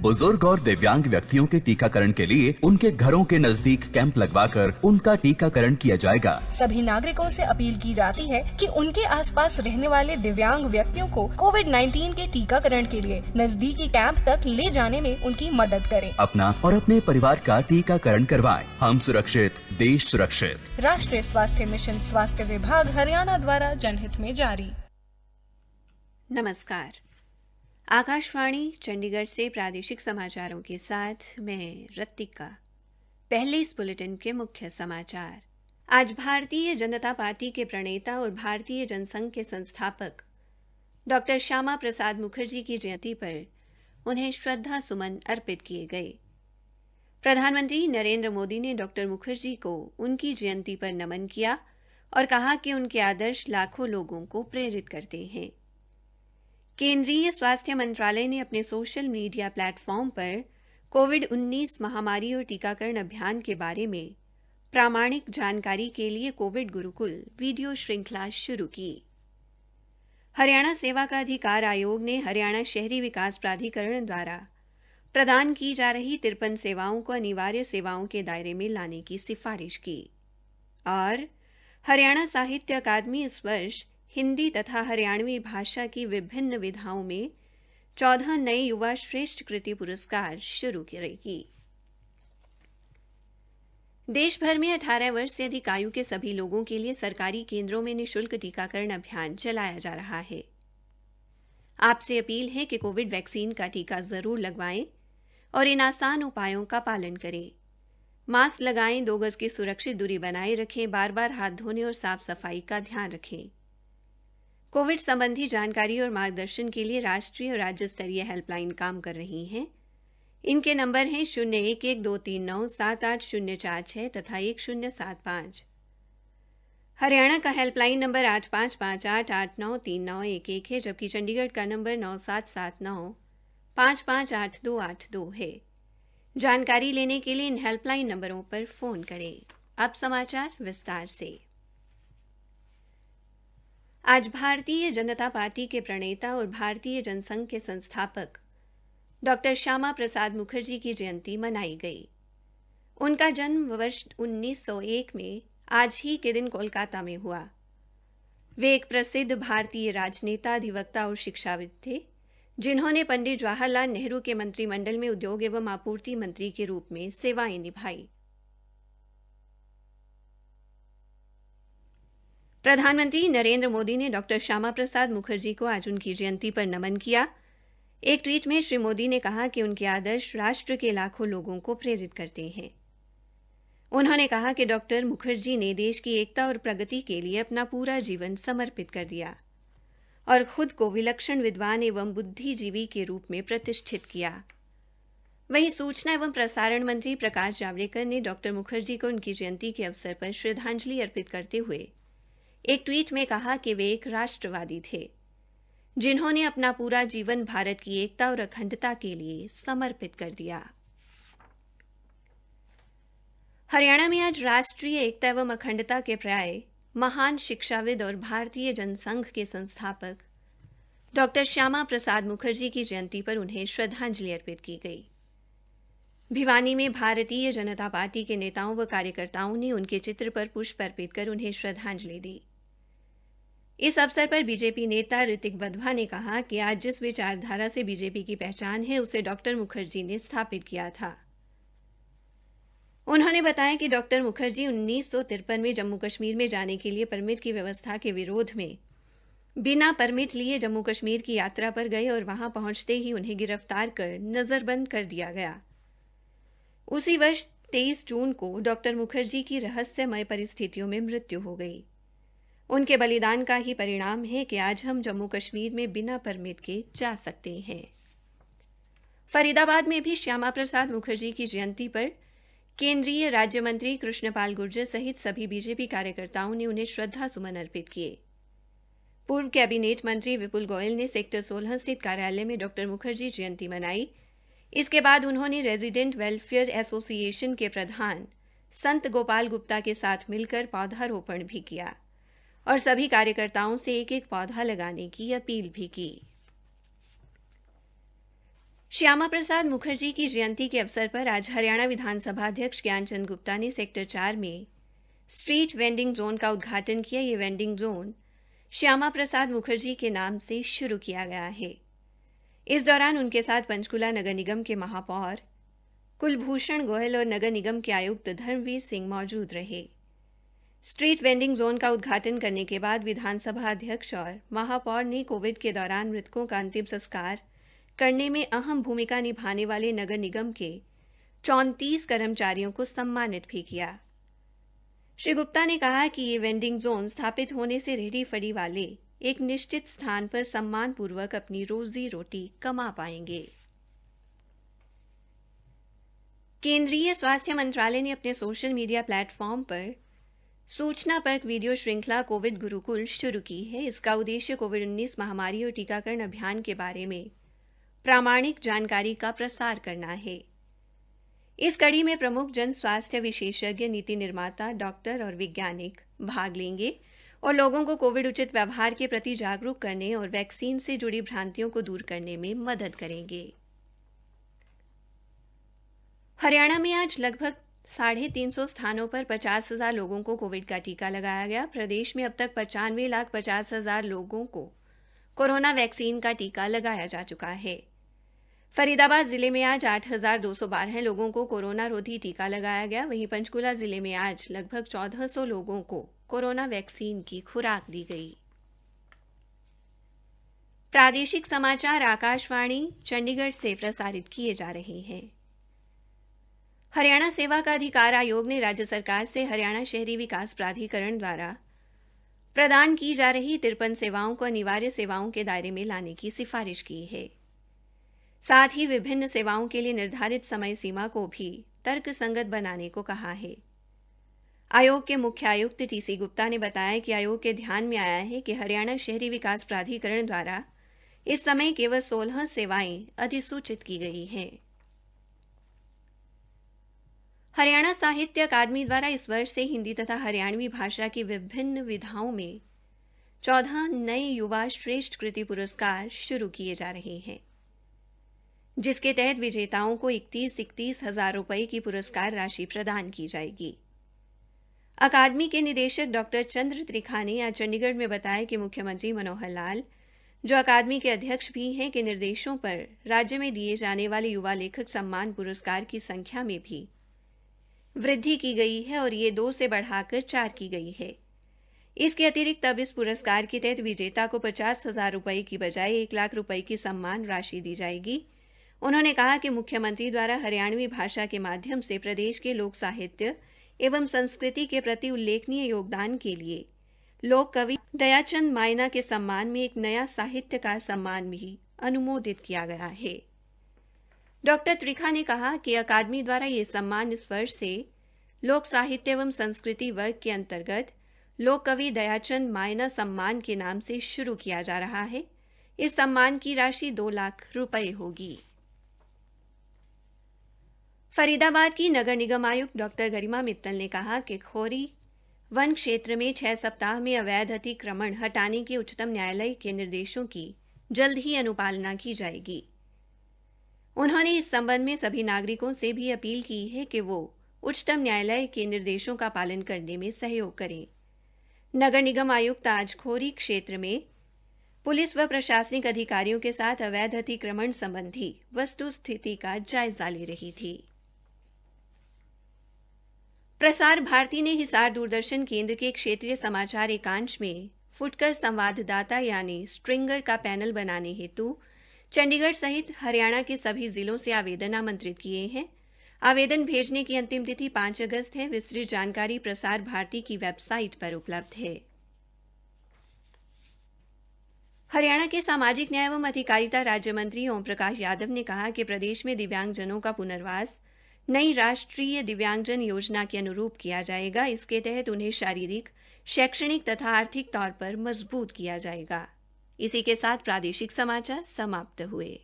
बुजुर्ग और दिव्यांग व्यक्तियों के टीकाकरण के लिए उनके घरों के नजदीक कैंप लगवाकर उनका टीकाकरण किया जाएगा। सभी नागरिकों से अपील की जाती है कि उनके आसपास रहने वाले दिव्यांग व्यक्तियों को कोविड-19 के टीकाकरण के लिए नजदीकी कैंप तक ले जाने में उनकी मदद करें। अपना और अपने परिवार का टीकाकरण करवाएं। हम सुरक्षित, देश सुरक्षित। राष्ट्रीय स्वास्थ्य मिशन, स्वास्थ्य विभाग, हरियाणा द्वारा जनहित में जारी। नमस्कार। आकाशवाणी चंडीगढ़ से प्रादेशिक समाचारों के साथ मैं रत्तिका। पहले इस बुलेटिन के मुख्य समाचार। आज भारतीय जनता पार्टी के प्रणेता और भारतीय जनसंघ के संस्थापक डॉक्टर श्यामा प्रसाद मुखर्जी की जयंती पर उन्हें श्रद्धा सुमन अर्पित किए गए। प्रधानमंत्री नरेंद्र मोदी ने डॉक्टर मुखर्जी को उनकी जयंती पर नमन किया और कहा कि उनके आदर्श लाखों लोगों को प्रेरित करते हैं। केंद्रीय स्वास्थ्य मंत्रालय ने अपने सोशल मीडिया प्लेटफॉर्म पर कोविड-19 महामारी और टीकाकरण अभियान के बारे में प्रामाणिक जानकारी के लिए कोविड गुरुकुल वीडियो श्रृंखला शुरू की। हरियाणा सेवा का अधिकार आयोग ने हरियाणा शहरी विकास प्राधिकरण द्वारा प्रदान की जा रही 53 सेवाओं को अनिवार्य सेवाओं के दायरे में लाने की सिफारिश की। और हरियाणा साहित्य अकादमी इस वर्ष हिंदी तथा हरियाणवी भाषा की विभिन्न विधाओं में 14 नए युवा श्रेष्ठ कृति पुरस्कार शुरू करेगी। देश भर में 18 वर्ष से अधिक आयु के सभी लोगों के लिए सरकारी केंद्रों में निःशुल्क टीकाकरण अभियान चलाया जा रहा है। आपसे अपील है कि कोविड वैक्सीन का टीका जरूर लगवाएं और इन आसान उपायों का पालन करें। मास्क लगाएं, 2 गज की सुरक्षित दूरी बनाए रखें, बार-बार हाथ धोने और साफ सफाई का ध्यान रखें। कोविड संबंधी जानकारी और मार्गदर्शन के लिए राष्ट्रीय और राज्य स्तरीय हेल्पलाइन काम कर रही हैं। इनके नंबर हैं 0112397804 तथा 1075। हरियाणा का हेल्पलाइन नंबर 8558893911 है, जबकि चंडीगढ़ का नंबर 9779558282 है। जानकारी लेने के लिए इन हेल्पलाइन नंबरों पर फोन करें। अब समाचार विस्तार से। आज भारतीय जनता पार्टी के प्रणेता और भारतीय जनसंघ के संस्थापक डॉक्टर श्यामा प्रसाद मुखर्जी की जयंती मनाई गई। उनका जन्म वर्ष 1901 में आज ही के दिन कोलकाता में हुआ। वे एक प्रसिद्ध भारतीय राजनेता, अधिवक्ता और शिक्षाविद थे, जिन्होंने पंडित जवाहरलाल नेहरू के मंत्रिमंडल में उद्योग एवं आपूर्ति मंत्री के रूप में सेवाएं निभाई। प्रधानमंत्री नरेंद्र मोदी ने डॉक्टर श्यामा प्रसाद मुखर्जी को आज उनकी जयंती पर नमन किया। एक ट्वीट में श्री मोदी ने कहा कि उनके आदर्श राष्ट्र के लाखों लोगों को प्रेरित करते हैं। उन्होंने कहा कि डॉक्टर मुखर्जी ने देश की एकता और प्रगति के लिए अपना पूरा जीवन समर्पित कर दिया और खुद को विलक्षण विद्वान एवं बुद्धिजीवी के रूप में प्रतिष्ठित किया। वहीं सूचना एवं प्रसारण मंत्री प्रकाश जावड़ेकर ने डॉक्टर मुखर्जी को उनकी जयंती के अवसर पर श्रद्धांजलि अर्पित करते हुए एक ट्वीट में कहा कि वे एक राष्ट्रवादी थे, जिन्होंने अपना पूरा जीवन भारत की एकता और अखंडता के लिए समर्पित कर दिया। हरियाणा में आज राष्ट्रीय एकता एवं अखंडता के पर्याय महान शिक्षाविद और भारतीय जनसंघ के संस्थापक डॉक्टर श्यामा प्रसाद मुखर्जी की जयंती पर उन्हें श्रद्धांजलि अर्पित की गई। भिवानी में भारतीय जनता पार्टी के नेताओं व कार्यकर्ताओं ने उनके चित्र पर पुष्प अर्पित कर उन्हें श्रद्धांजलि दी। इस अवसर पर बीजेपी नेता ऋतिक वधवा ने कहा कि आज जिस विचारधारा से बीजेपी की पहचान है, उसे डॉक्टर मुखर्जी ने स्थापित किया था। उन्होंने बताया कि डॉक्टर मुखर्जी 1953 में जम्मू कश्मीर में जाने के लिए परमिट की व्यवस्था के विरोध में बिना परमिट लिए जम्मू कश्मीर की यात्रा पर गए और वहां पहुंचते ही उन्हें गिरफ्तार कर नजरबंद कर दिया गया। उसी वर्ष 23 जून को डॉक्टर मुखर्जी की रहस्यमय परिस्थितियों में मृत्यु हो गई। उनके बलिदान का ही परिणाम है कि आज हम जम्मू कश्मीर में बिना परमिट के जा सकते हैं। फरीदाबाद में भी श्यामा प्रसाद मुखर्जी की जयंती पर केंद्रीय राज्य मंत्री कृष्णपाल गुर्जर सहित सभी बीजेपी कार्यकर्ताओं ने उन्हें श्रद्धा सुमन अर्पित किए। पूर्व कैबिनेट मंत्री विपुल गोयल ने सेक्टर 16 स्थित कार्यालय में डॉक्टर मुखर्जी जयंती मनाई। इसके बाद उन्होंने रेजिडेंट वेलफेयर एसोसिएशन के प्रधान संत गोपाल गुप्ता के साथ मिलकर पौधारोपण भी किया और सभी कार्यकर्ताओं से एक एक पौधा लगाने की अपील भी की। श्यामा प्रसाद मुखर्जी की जयंती के अवसर पर आज हरियाणा विधानसभा अध्यक्ष ज्ञानचंद गुप्ता ने सेक्टर 4 में स्ट्रीट वेंडिंग जोन का उद्घाटन किया। ये वेंडिंग जोन श्यामा प्रसाद मुखर्जी के नाम से शुरू किया गया है। इस दौरान उनके साथ पंचकुला नगर निगम के महापौर कुलभूषण गोयल और नगर निगम के आयुक्त धर्मवीर सिंह मौजूद रहे। स्ट्रीट वेंडिंग जोन का उद्घाटन करने के बाद विधानसभा अध्यक्ष और महापौर ने कोविड के दौरान मृतकों का अंतिम संस्कार करने में अहम भूमिका निभाने वाले नगर निगम के 34 कर्मचारियों को सम्मानित भी किया। श्री गुप्ता ने कहा कि ये वेंडिंग जोन स्थापित होने से रेहड़ी फड़ी वाले एक निश्चित स्थान पर सम्मानपूर्वक अपनी रोजी रोटी कमा पाएंगे। केंद्रीय स्वास्थ्य मंत्रालय ने अपने सोशल मीडिया प्लेटफॉर्म पर सूचना परक वीडियो श्रृंखला कोविड गुरुकुल शुरू की है। इसका उद्देश्य कोविड-19 महामारी और टीकाकरण अभियान के बारे में प्रामाणिक जानकारी का प्रसार करना है। इस कड़ी में प्रमुख जन स्वास्थ्य विशेषज्ञ, नीति निर्माता, डॉक्टर और वैज्ञानिक भाग लेंगे और लोगों को कोविड उचित व्यवहार के प्रति जागरूक करने और वैक्सीन से जुड़ी भ्रांतियों को दूर करने में मदद करेंगे। हरियाणा में आज लगभग 350 स्थानों पर 50,000 लोगों को कोविड का टीका लगाया गया। प्रदेश में अब तक 95,50,000 लोगों को कोरोना वैक्सीन का टीका लगाया जा चुका है। फरीदाबाद जिले में आज 8,212 लोगों को कोरोना रोधी टीका लगाया गया। वहीं पंचकुला जिले में आज लगभग 1,400 लोगों को कोरोना वैक्सीन की खुराक दी गई। प्रादेशिक समाचार आकाशवाणी चंडीगढ़ से प्रसारित किए जा रहे हैं। हरियाणा सेवा का अधिकार आयोग ने राज्य सरकार से हरियाणा शहरी विकास प्राधिकरण द्वारा प्रदान की जा रही 53 सेवाओं को अनिवार्य सेवाओं के दायरे में लाने की सिफारिश की है। साथ ही विभिन्न सेवाओं के लिए निर्धारित समय सीमा को भी तर्कसंगत बनाने को कहा है। आयोग के मुख्य आयुक्त टीसी गुप्ता ने बताया कि आयोग के ध्यान में आया है कि हरियाणा शहरी विकास प्राधिकरण द्वारा इस समय केवल 16 सेवाएं अधिसूचित की गई हैं। हरियाणा साहित्य अकादमी द्वारा इस वर्ष से हिंदी तथा हरियाणवी भाषा की विभिन्न विधाओं में 14 नए युवा श्रेष्ठ कृति पुरस्कार शुरू किए जा रहे हैं, जिसके तहत विजेताओं को 31 हज़ार रुपये की पुरस्कार राशि प्रदान की जाएगी। अकादमी के निदेशक डॉक्टर चंद्र त्रिखा ने आज चंडीगढ़ में बताया कि मुख्यमंत्री मनोहर लाल, जो अकादमी के अध्यक्ष भी हैं, के निर्देशों पर राज्य में दिए जाने वाले युवा लेखक सम्मान पुरस्कार की संख्या में भी वृद्धि की गई है और ये 2 से बढ़ाकर 4 की गई है। इसके अतिरिक्त अब इस पुरस्कार के तहत विजेता को 50,000 रुपये की बजाय 1 लाख रुपये की सम्मान राशि दी जाएगी। उन्होंने कहा कि मुख्यमंत्री द्वारा हरियाणवी भाषा के माध्यम से प्रदेश के लोक साहित्य एवं संस्कृति के प्रति उल्लेखनीय योगदान के लिए लोक कवि दयाचंद मायना के सम्मान में एक नया साहित्यकार सम्मान भी अनुमोदित किया गया है। डॉक्टर त्रिखा ने कहा कि अकादमी द्वारा ये सम्मान इस वर्ष से लोक साहित्य एवं संस्कृति वर्ग के अंतर्गत लोक कवि दयाचंद मायना सम्मान के नाम से शुरू किया जा रहा है। इस सम्मान की राशि 2 लाख रुपए होगी। फरीदाबाद की नगर निगम आयुक्त डॉक्टर गरिमा मित्तल ने कहा कि खोरी वन क्षेत्र में 6 सप्ताह में अवैध अतिक्रमण हटाने के उच्चतम न्यायालय के निर्देशों की जल्द ही अनुपालना की जाएगी। उन्होंने इस संबंध में सभी नागरिकों से भी अपील की है कि वो उच्चतम न्यायालय के निर्देशों का पालन करने में सहयोग करें। नगर निगम आयुक्त आज खोरी क्षेत्र में पुलिस व प्रशासनिक अधिकारियों के साथ अवैध अतिक्रमण संबंधी वस्तुस्थिति का जायजा ले रही थी। प्रसार भारती ने हिसार दूरदर्शन केंद्र के क्षेत्रीय समाचार एकांश में फुटकर संवाददाता यानी स्ट्रिंगर का पैनल बनाने हेतु चंडीगढ़ सहित हरियाणा के सभी जिलों से आवेदन आमंत्रित किए हैं। आवेदन भेजने की अंतिम तिथि 5 अगस्त है। विस्तृत जानकारी प्रसार भारती की वेबसाइट पर उपलब्ध है। हरियाणा के सामाजिक न्याय एवं अधिकारिता राज्य मंत्री ओम प्रकाश यादव ने कहा कि प्रदेश में दिव्यांगजनों का पुनर्वास नई राष्ट्रीय दिव्यांगजन योजना के अनुरूप किया जाएगा। इसके तहत उन्हें शारीरिक, शैक्षणिक तथा आर्थिक तौर पर मजबूत किया जाएगा। इसी के साथ प्रादेशिक समाचार समाप्त हुए।